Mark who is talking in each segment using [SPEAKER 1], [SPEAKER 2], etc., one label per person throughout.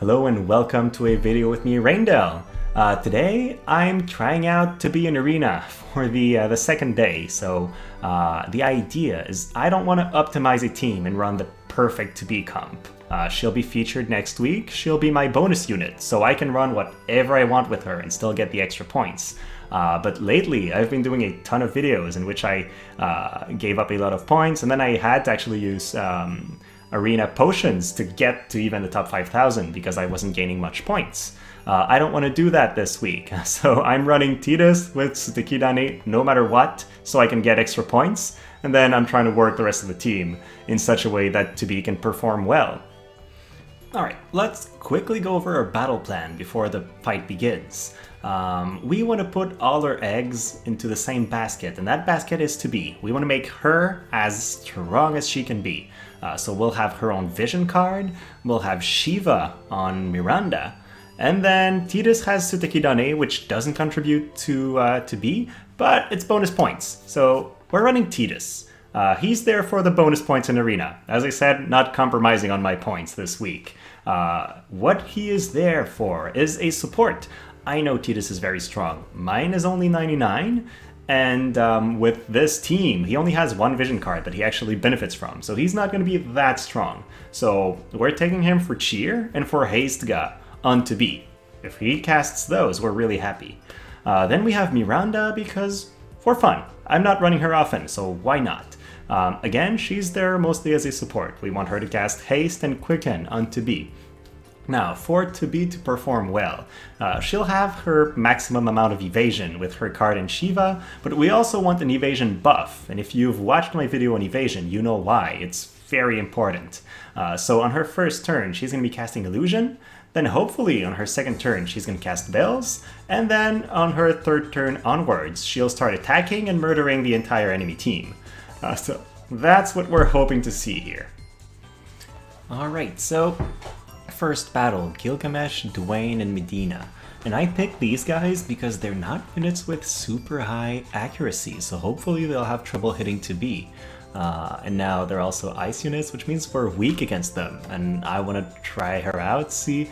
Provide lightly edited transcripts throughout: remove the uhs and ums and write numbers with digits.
[SPEAKER 1] Hello and welcome to a video with me, Miranda. Today I'm trying out to be an arena for the second day. So the idea is I don't want to optimize a team and run the perfect to be comp. She'll be featured next week. She'll be my bonus unit, so I can run whatever I want with her and still get the extra points. But lately, I've been doing a ton of videos in which I gave up a lot of points, and then I had to actually use arena potions to get to even the top 5,000 because I wasn't gaining much points. I don't want to do that this week, so I'm running Tidus with Tsukidane no matter what, so I can get extra points, and then I'm trying to work the rest of the team in such a way that Tibi can perform well. Alright, let's quickly go over our battle plan before the fight begins. We want to put all our eggs into the same basket, and that basket is Tibi. We want to make her as strong as she can be. So we'll have her own vision card, we'll have Shiva on Miranda, and then Tidus has Sutekidane, which doesn't contribute to B, but it's bonus points. So we're running Tidus. He's there for the bonus points in Arena. As I said, not compromising on my points this week. What he is there for is a support. I know Tidus is very strong. Mine is only 99, and with this team, he only has one vision card that he actually benefits from, so he's not going to be that strong. So we're taking him for cheer and for Hastega on to B. If he casts those, we're really happy. Then we have Miranda because for fun. I'm not running her often, so why not? Again, she's there mostly as a support. We want her to cast Haste and Quicken on to B. Now, for Tibi to perform well, she'll have her maximum amount of evasion with her card in Shiva, but we also want an evasion buff, and if you've watched my video on evasion, you know why. It's very important. So on her first turn, she's going to be casting Illusion, then hopefully on her second turn, she's going to cast Bells, and then on her third turn onwards, she'll start attacking and murdering the entire enemy team. So that's what we're hoping to see here. Alright, so first battle, Gilgamesh, Duane, and Mediena. And I picked these guys because they're not units with super high accuracy, so hopefully they'll have trouble hitting to B. And now they're also ice units, which means we're weak against them, and I want to try her out, see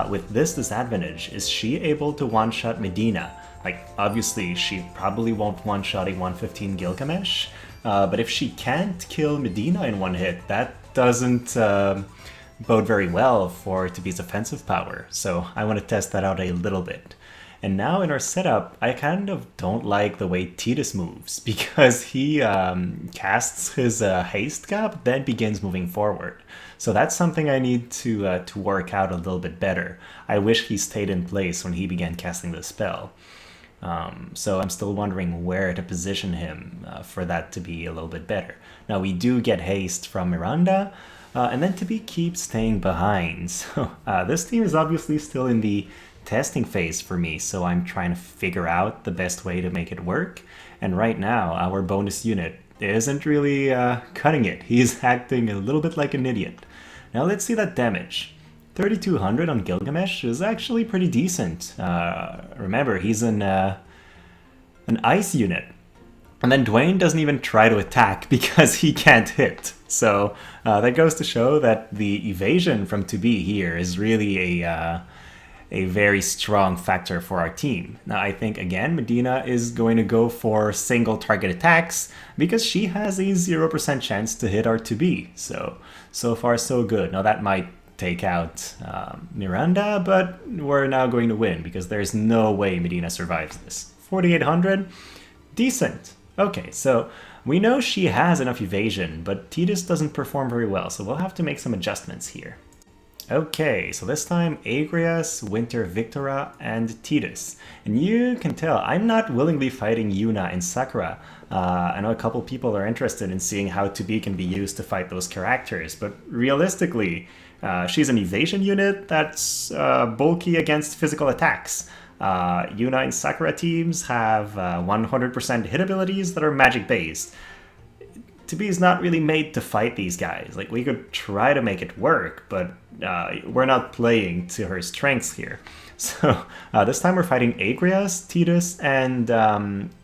[SPEAKER 1] with this disadvantage, is she able to one-shot Mediena? Like, obviously she probably won't one-shot a 115 Gilgamesh, but if she can't kill Mediena in one hit, that doesn't bode very well for Tibi's offensive power, so I want to test that out a little bit. And now in our setup, I kind of don't like the way Tidus moves, because he casts his haste gap, then begins moving forward. So that's something I need to work out a little bit better. I wish he stayed in place when he began casting the spell. So I'm still wondering where to position him for that to be a little bit better. Now we do get haste from Miranda, and then Tibi keeps staying behind. So this team is obviously still in the testing phase for me, so I'm trying to figure out the best way to make it work. And right now, our bonus unit isn't really cutting it. He's acting a little bit like an idiot. Now let's see that damage. 3,200 on Gilgamesh is actually pretty decent. Remember, he's an ice unit. And then Duane doesn't even try to attack because he can't hit. So that goes to show that the evasion from 2B here is really a very strong factor for our team. Now I think, again, Mediena is going to go for single target attacks because she has a 0% chance to hit our 2B. So far so good. Now that might take out Miranda, but we're now going to win because there's no way Mediena survives this. 4,800? Decent. Okay, so we know she has enough evasion, but Tidus doesn't perform very well, so we'll have to make some adjustments here. Okay, so this time Agrias, Winter, Viktora, and Tidus. And you can tell I'm not willingly fighting Yuna and Sakura. I know a couple people are interested in seeing how 2B can be used to fight those characters, but realistically, she's an evasion unit that's bulky against physical attacks. Yuna and Sakura teams have 100% hit abilities that are magic based. Tibi is not really made to fight these guys. Like, we could try to make it work, but we're not playing to her strengths here. So this time we're fighting Agrias, Tidus, and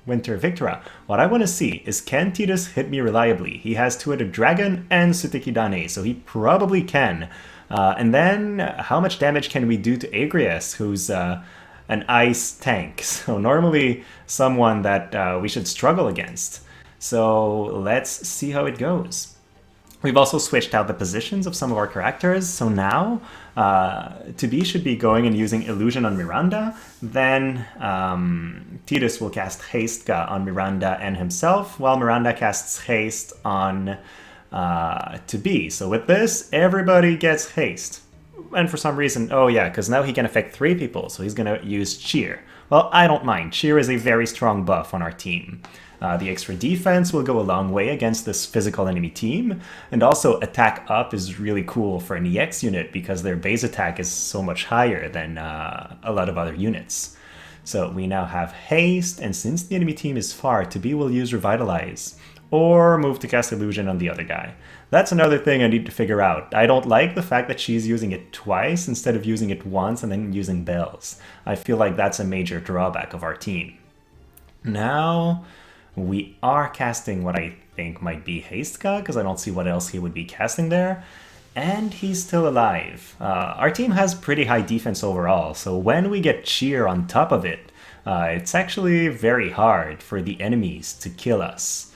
[SPEAKER 1] Winter Viktora. What I want to see is, can Tidus hit me reliably? He has two-headed dragon and Sutekidane, so he probably can And then, how much damage can we do to Agrias, who's an ice tank? So normally someone that we should struggle against. So let's see how it goes. We've also switched out the positions of some of our characters, so now Tidus should be going and using Illusion on Miranda, then Tidus will cast Haste on Miranda and himself, while Miranda casts Haste on Tidus. So with this, everybody gets Haste. And for some reason, oh yeah, because now he can affect 3 people, so he's going to use Cheer. Well, I don't mind. Cheer is a very strong buff on our team. The extra defense will go a long way against this physical enemy team, and also attack up is really cool for an EX unit because their base attack is so much higher than a lot of other units. So we now have Haste, and since the enemy team is far, Tidus will use Revitalize, or move to cast Illusion on the other guy. That's another thing I need to figure out. I don't like the fact that she's using it twice instead of using it once and then using bells. I feel like that's a major drawback of our team. Now we are casting what I think might be Hastka, because I don't see what else he would be casting there. And he's still alive. Our team has pretty high defense overall, so when we get Cheer on top of it, it's actually very hard for the enemies to kill us.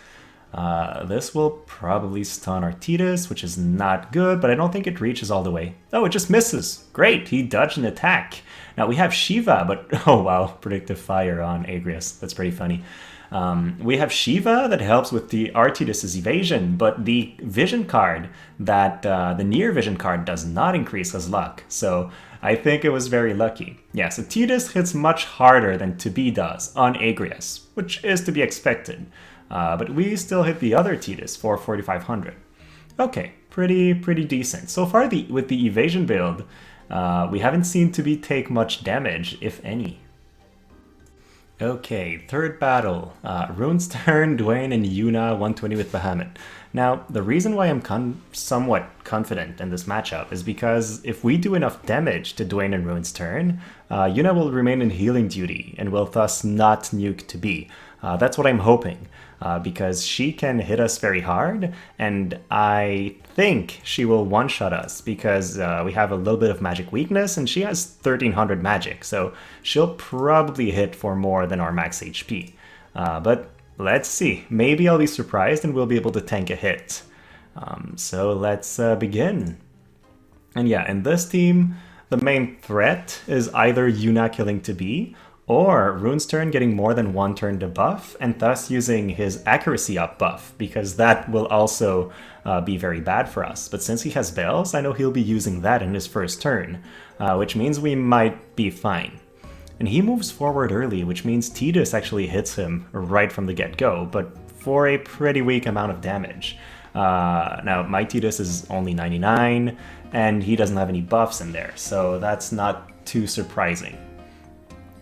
[SPEAKER 1] This will probably stun our Tidus, which is not good, but I don't think it reaches all the way. Oh, it just misses. Great, he dodged an attack. Now we have Shiva, but oh wow, Predictive Fire on Agrias. That's pretty funny. We have Shiva that helps with the Tidus' evasion, but the vision card that the near vision card does not increase his luck. So I think it was very lucky. Yeah, so Tidus hits much harder than Tidus does on Agrias, which is to be expected. But we still hit the other Tidus for 4,500. Okay, pretty decent. So far with the evasion build, we haven't seen Tidus take much damage, if any. Okay, third battle. Rune's turn, Duane and Yuna, 120 with Bahamut. Now, the reason why I'm somewhat confident in this matchup is because if we do enough damage to Duane and Rune's turn, Yuna will remain in healing duty and will thus not nuke Tidus. That's what I'm hoping, because she can hit us very hard, and I think she will one-shot us because we have a little bit of magic weakness, and she has 1300 magic, so she'll probably hit for more than our max HP. But let's see. Maybe I'll be surprised and we'll be able to tank a hit. So let's begin. And yeah, in this team, the main threat is either Yuna killing Tidus, or Rune's turn getting more than 1 turn to buff, and thus using his accuracy up buff, because that will also be very bad for us. But since he has bells, I know he'll be using that in his first turn, which means we might be fine. And he moves forward early, which means Tidus actually hits him right from the get-go, but for a pretty weak amount of damage. Now, my Tidus is only 99, and he doesn't have any buffs in there, so that's not too surprising.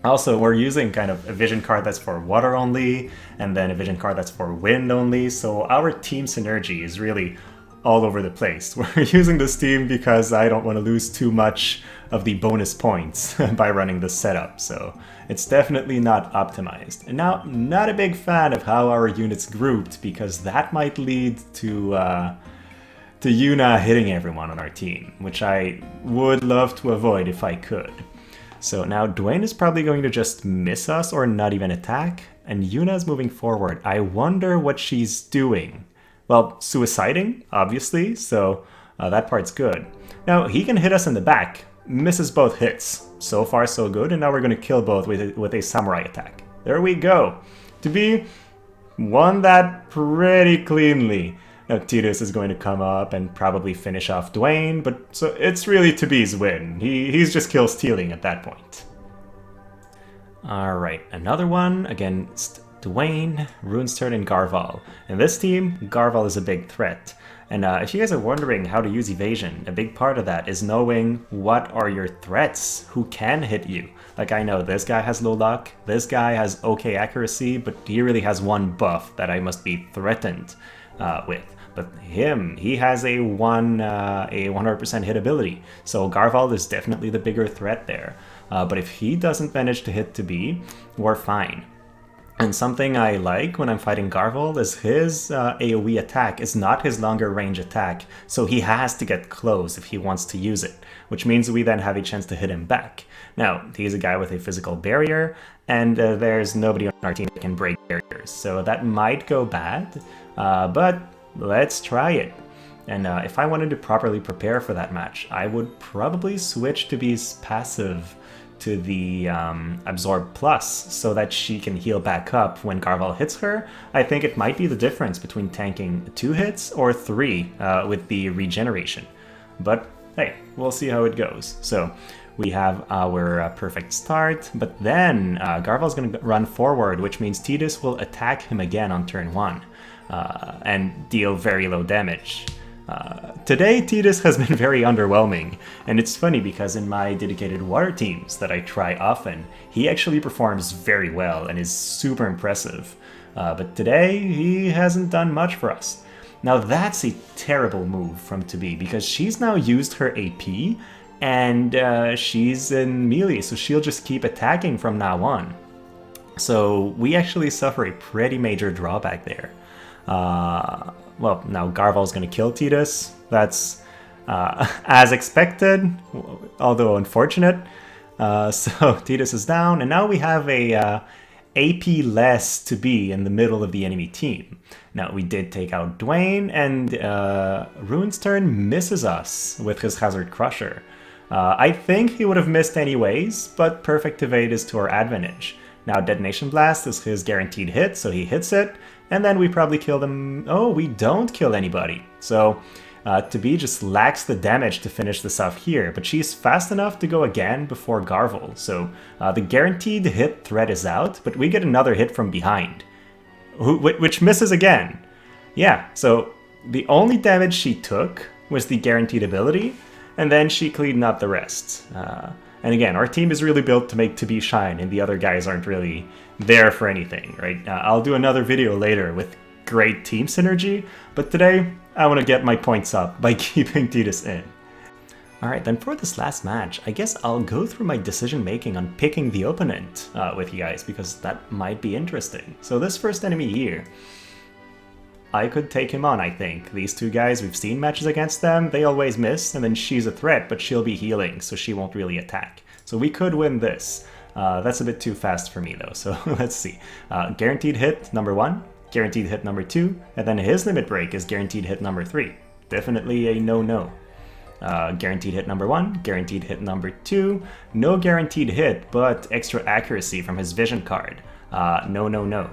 [SPEAKER 1] Also, we're using kind of a vision card that's for water only, and then a vision card that's for wind only, so our team synergy is really all over the place. We're using this team because I don't want to lose too much of the bonus points by running this setup, so it's definitely not optimized. And now, not a big fan of how our units grouped, because that might lead to Yuna hitting everyone on our team, which I would love to avoid if I could. So now Duane is probably going to just miss us or not even attack, and Yuna's moving forward. I wonder what she's doing. Well, suiciding, obviously, so that part's good. Now, he can hit us in the back, misses both hits. So far, so good, and now we're going to kill both with a samurai attack. There we go. Tidus won that pretty cleanly. Now, Tidus is going to come up and probably finish off Duane, but so it's really Tidus' win. He's just kill stealing at that point. Alright, another one against Duane, Rune's turn, and Garvall. In this team, Garvall is a big threat. And if you guys are wondering how to use evasion, a big part of that is knowing what are your threats, who can hit you. Like, I know this guy has low luck, this guy has okay accuracy, but he really has one buff that I must be threatened with. But he has a 100% hit ability, so Garvall is definitely the bigger threat there. But if he doesn't manage to hit Tidus, we're fine. And something I like when I'm fighting Garvall is his AoE attack is not his longer range attack, so he has to get close if he wants to use it, which means we then have a chance to hit him back. Now, he's a guy with a physical barrier, and there's nobody on our team that can break barriers, so that might go bad, but let's try it. And if I wanted to properly prepare for that match, I would probably switch to be passive to the Absorb Plus so that she can heal back up when Garvall hits her. I think it might be the difference between tanking 2 hits or 3 with the regeneration. But hey, we'll see how it goes. So we have our perfect start, but then Garvall's going to run forward, which means Tidus will attack him again on turn 1 and deal very low damage. Today, Tidus has been very underwhelming, and it's funny because in my dedicated water teams that I try often, he actually performs very well and is super impressive. But today, he hasn't done much for us. Now that's a terrible move from Tobi, because she's now used her AP, and she's in melee, so she'll just keep attacking from now on. So we actually suffer a pretty major drawback there. Well, now Garvall's going to kill Tidus. That's as expected, although unfortunate. So Tidus is down, and now we have a AP less to be in the middle of the enemy team. Now, we did take out Duane, and Rune's turn misses us with his Hazard Crusher. I think he would have missed anyways, but Perfect Evade is to our advantage. Now, Detonation Blast is his guaranteed hit, so he hits it, and then we probably kill them. Oh, we don't kill anybody. So Tobi just lacks the damage to finish this off here, but she's fast enough to go again before Garvall. So the guaranteed hit threat is out, but we get another hit from behind, which misses again. Yeah, so the only damage she took was the guaranteed ability, and then she cleaned up the rest. And again, our team is really built to make Tobi shine, and the other guys aren't really there for anything, right? I'll do another video later with great team synergy, but today I want to get my points up by keeping Tidus in. Alright, then for this last match, I guess I'll go through my decision making on picking the opponent with you guys, because that might be interesting. So this first enemy here, I could take him on, I think. These two guys, we've seen matches against them, they always miss, and then she's a threat, but she'll be healing, so she won't really attack. So we could win this. That's a bit too fast for me though, so let's see. Guaranteed hit number 1, guaranteed hit number 2, and then his limit break is guaranteed hit number 3. Definitely a no-no. Guaranteed hit number 1, guaranteed hit number 2, no guaranteed hit, but extra accuracy from his vision card. No.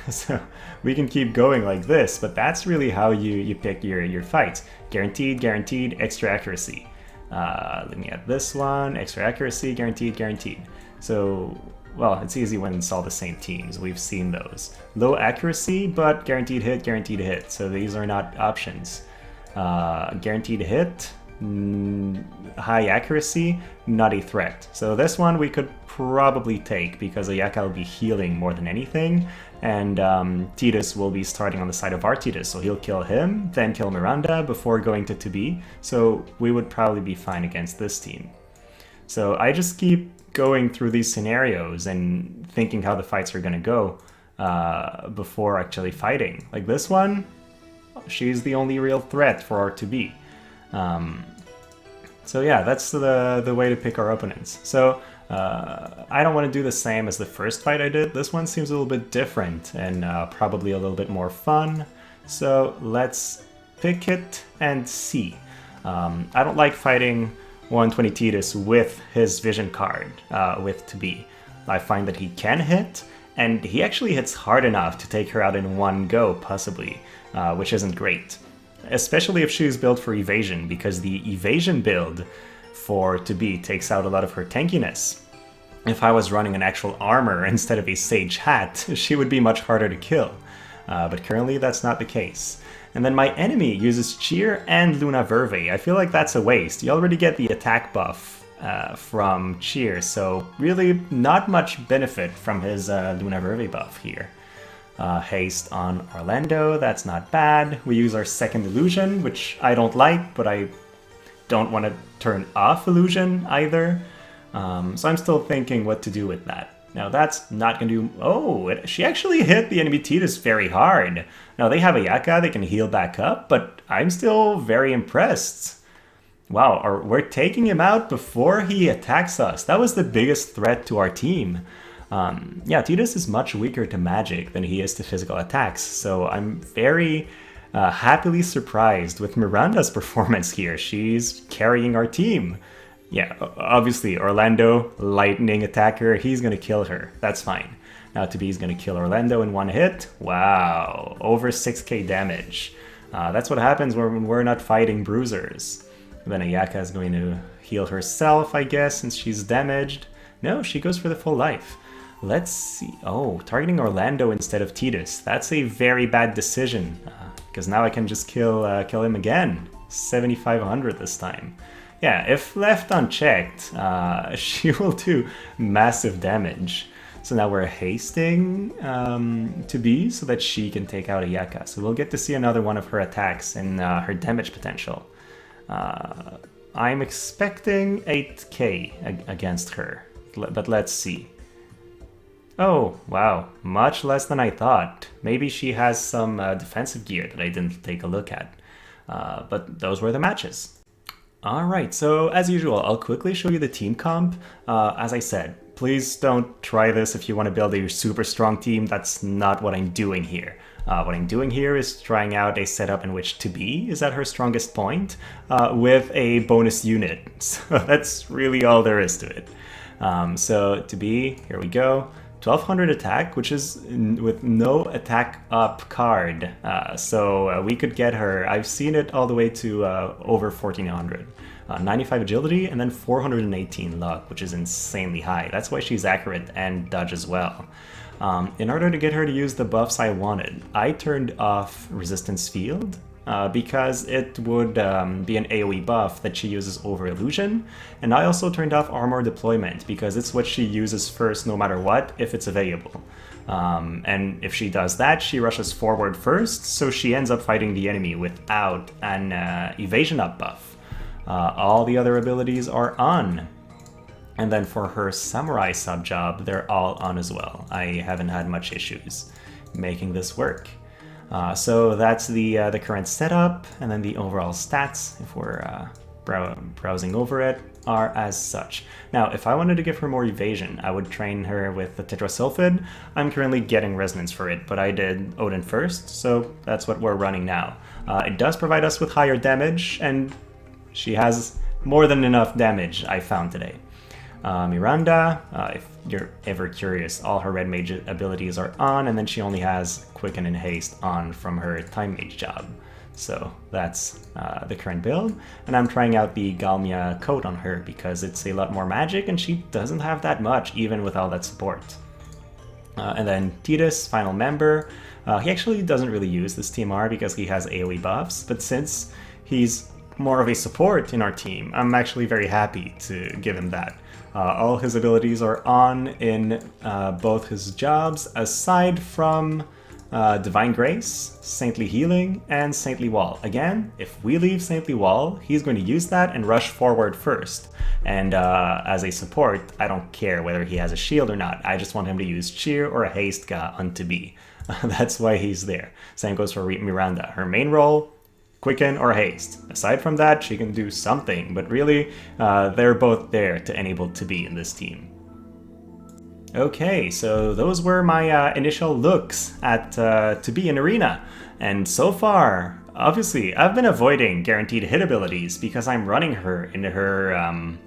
[SPEAKER 1] So we can keep going like this, but that's really how you pick your fights. Guaranteed, extra accuracy. Looking at this one, extra accuracy, guaranteed. So, well, it's easy when it's all the same teams. We've seen those. Low accuracy, but guaranteed hit. So these are not options. Guaranteed hit, high accuracy, not a threat. So this one we could probably take because Ayaka will be healing more than anything, and Tidus will be starting on the side of our Tidus, so he'll kill him, then kill Miranda before going to Tobi, so we would probably be fine against this team. So I just keep going through these scenarios and thinking how the fights are going to go before actually fighting. Like this one, she's the only real threat for our Tobi. So yeah, that's the way to pick our opponents. So I don't want to do the same as the first fight I did. This one seems a little bit different and probably a little bit more fun. So let's pick it and see. I don't like fighting 120 Tidus with his vision card with Tobi. I find that he can hit, and he actually hits hard enough to take her out in one go, possibly, which isn't great. Especially if she's built for Evasion, because the Evasion build for Tobi takes out a lot of her tankiness. If I was running an actual armor instead of a sage hat, she would be much harder to kill. But currently that's not the case. And then my enemy uses Cheer and Luna Verve. I feel like that's a waste. You already get the attack buff from Cheer, so really not much benefit from his Luna Verve buff here. Haste on Orlandeau, that's not bad. We use our second illusion, which I don't like, but I don't want to turn off illusion either. So I'm still thinking what to do with that. Now that's not going to do... Oh, she actually hit the enemy Tidus very hard. Now they have Ayaka, they can heal back up, but I'm still very impressed. Wow, we're taking him out before he attacks us. That was the biggest threat to our team. Yeah, Tidus is much weaker to magic than he is to physical attacks, so I'm very happily surprised with Miranda's performance here. She's carrying our team. Yeah, obviously, Orlandeau, lightning attacker, he's gonna kill her. That's fine. Now Tobi's gonna kill Orlandeau in one hit. Wow, over 6k damage. That's what happens when we're not fighting bruisers. Then Ayaka is going to heal herself, I guess, since she's damaged. No, she goes for the full life. Let's see. Oh, targeting Orlandeau instead of Tidus. That's a very bad decision, because now I can just kill him again. 7,500 this time. Yeah, if left unchecked, she will do massive damage. So now we're hasting Tidu so that she can take out Ayaka. So we'll get to see another one of her attacks and her damage potential. I'm expecting 8k against her, but let's see. Oh, wow, much less than I thought. Maybe she has some defensive gear that I didn't take a look at. But those were the matches. Alright, so as usual, I'll quickly show you the team comp. As I said, please don't try this if you want to build a super strong team. That's not what I'm doing here. What I'm doing here is trying out a setup in which Tidu is at her strongest point with a bonus unit. So that's really all there is to it. So Tidu, here we go. 1200 attack, which is with no attack up card. So we could get her, I've seen it all the way to over 1400. 95 agility and then 418 luck, which is insanely high. That's why she's accurate and dodge as well. In order to get her to use the buffs I wanted, I turned off resistance field because it would be an AoE buff that she uses over illusion, and I also turned off armor deployment because it's what she uses first no matter what if it's available. And if she does that, she rushes forward first, so she ends up fighting the enemy without an evasion up buff. All the other abilities are on. And then for her samurai sub job, they're all on as well. I haven't had much issues making this work. So that's the current setup, and then the overall stats, if we're browsing over it, are as such. Now, if I wanted to give her more evasion, I would train her with the tetrasulfid. I'm currently getting resonance for it, but I did Odin first, so that's what we're running now. It does provide us with higher damage, and she has more than enough damage, I found today. Miranda, if you're ever curious, all her red mage abilities are on, and then she only has quicken and haste on from her time mage job. So that's the current build, and I'm trying out the Galmia coat on her because it's a lot more magic and she doesn't have that much even with all that support. And then Tidus, final member, he actually doesn't really use this TMR because he has AoE buffs, but since he's more of a support in our team, I'm actually very happy to give him that. All his abilities are on in both his jobs, aside from Divine Grace, Saintly Healing, and Saintly Wall. Again, if we leave Saintly Wall, he's going to use that and rush forward first. And as a support, I don't care whether he has a shield or not. I just want him to use Cheer or a Haste Ga on Tidu. That's why he's there. Same goes for Miranda. Her main role, Quicken or Haste. Aside from that, she can do something, but really, they're both there to enable Tidu in this team. Okay, so those were my initial looks at Tidu in Arena, and so far, obviously, I've been avoiding guaranteed hit abilities because I'm running her in her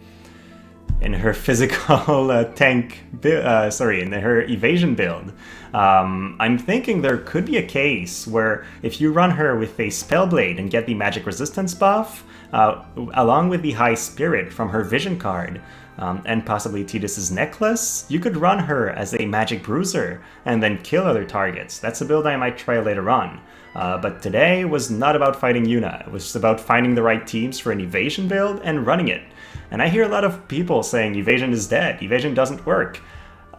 [SPEAKER 1] physical tank, in her evasion build. I'm thinking there could be a case where if you run her with a Spellblade and get the magic resistance buff, along with the high spirit from her vision card, and possibly Tidus's necklace, you could run her as a magic bruiser and then kill other targets. That's a build I might try later on. But today was not about fighting Yuna. It was just about finding the right teams for an evasion build and running it. And I hear a lot of people saying evasion is dead, evasion doesn't work.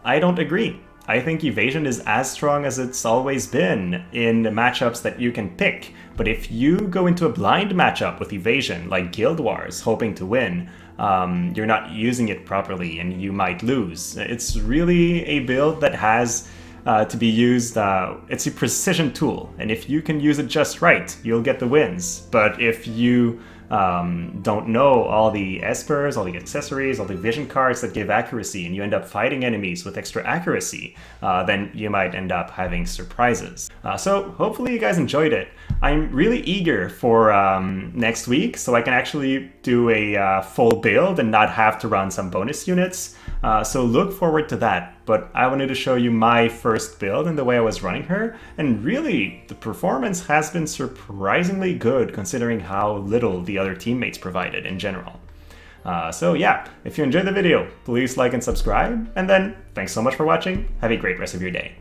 [SPEAKER 1] I don't agree. I think evasion is as strong as it's always been in the matchups that you can pick. But if you go into a blind matchup with evasion, like Guild Wars, hoping to win, you're not using it properly and you might lose. It's really a build that has to be used, it's a precision tool, and if you can use it just right, you'll get the wins. But if you don't know all the espers, all the accessories, all the vision cards that give accuracy, and you end up fighting enemies with extra accuracy, then you might end up having surprises. So hopefully you guys enjoyed it. I'm really eager for next week, so I can actually do a full build and not have to run some bonus units. So look forward to that. But I wanted to show you my first build and the way I was running her, and really the performance has been surprisingly good considering how little the other teammates provided in general. So yeah, if you enjoyed the video, please like and subscribe, and then thanks so much for watching. Have a great rest of your day.